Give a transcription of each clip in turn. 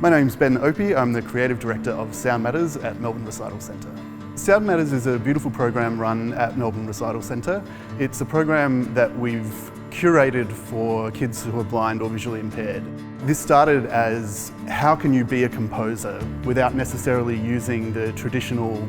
My name's Ben Opie. I'm the Creative Director of Sound Matters at Melbourne Recital Centre. Sound Matters is a beautiful program run at Melbourne Recital Centre. It's a program that we've curated for kids who are blind or visually impaired. This started as how can you be a composer without necessarily using the traditional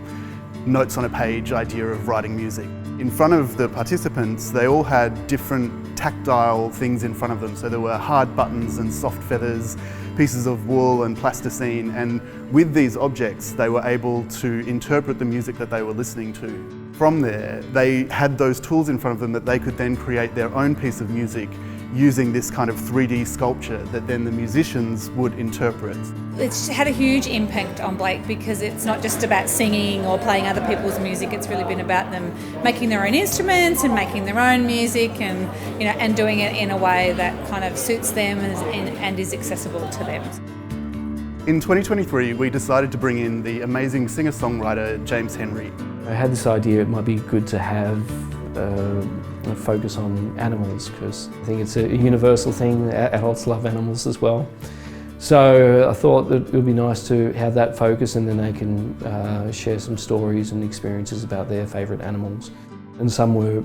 notes on a page idea of writing music. In front of the participants, they all had different tactile things in front of them. So there were hard buttons and soft feathers, pieces of wool and plasticine, and with these objects they were able to interpret the music that they were listening to. From there, they had those tools in front of them that they could then create their own piece of music using this kind of 3D sculpture that then the musicians would interpret. It's had a huge impact on Blake because it's not just about singing or playing other people's music. It's really been about them making their own instruments and making their own music, and and doing it in a way that kind of suits them and is accessible to them. In 2023, we decided to bring in the amazing singer-songwriter James Henry. I had this idea it might be good to have a focus on animals, because I think it's a universal thing. Adults love animals as well. So I thought that it would be nice to have that focus, and then they can share some stories and experiences about their favourite animals. And some were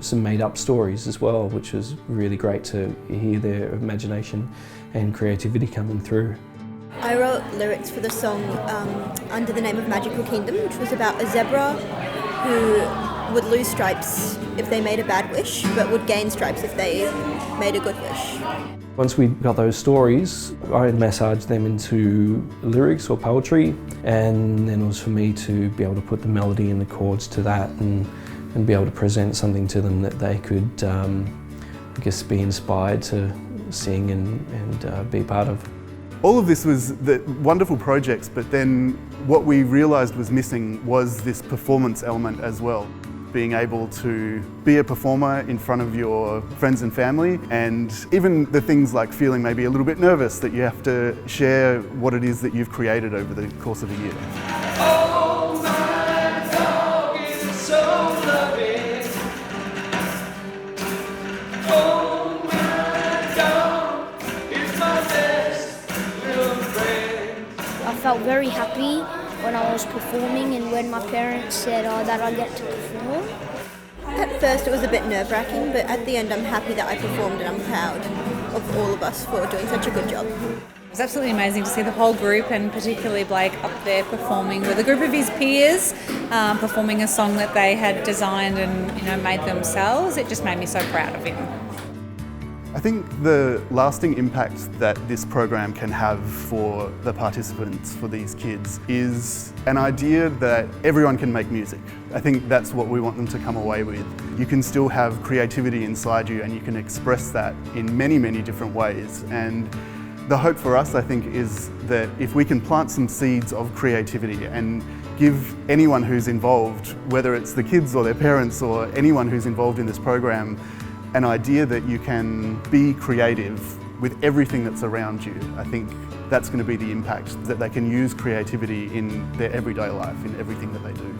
some made-up stories as well, which was really great to hear their imagination and creativity coming through. I wrote lyrics for the song under the name of Magical Kingdom, which was about a zebra who would lose stripes if they made a bad wish, but would gain stripes if they made a good wish. Once we got those stories, I massaged them into lyrics or poetry, and then it was for me to be able to put the melody and the chords to that and be able to present something to them that they could, I guess, be inspired to sing and be part of. All of this was the wonderful projects, but then what we realised was missing was this performance element as well. Being able to be a performer in front of your friends and family, and even the things like feeling maybe a little bit nervous that you have to share what it is that you've created over the course of a year. Oh, my dog is so loving. Oh, my dog is my best little friend. I felt very happy when I was performing and when my parents said that I get to perform. At first it was a bit nerve-wracking, but at the end I'm happy that I performed, and I'm proud of all of us for doing such a good job. It was absolutely amazing to see the whole group, and particularly Blake up there performing with a group of his peers, performing a song that they had designed and made themselves. It just made me so proud of him. I think the lasting impact that this program can have for the participants, for these kids, is an idea that everyone can make music. I think that's what we want them to come away with. You can still have creativity inside you, and you can express that in many, many different ways. And the hope for us, I think, is that if we can plant some seeds of creativity and give anyone who's involved, whether it's the kids or their parents or anyone who's involved in this program, an idea that you can be creative with everything that's around you. I think that's going to be the impact, that they can use creativity in their everyday life, in everything that they do.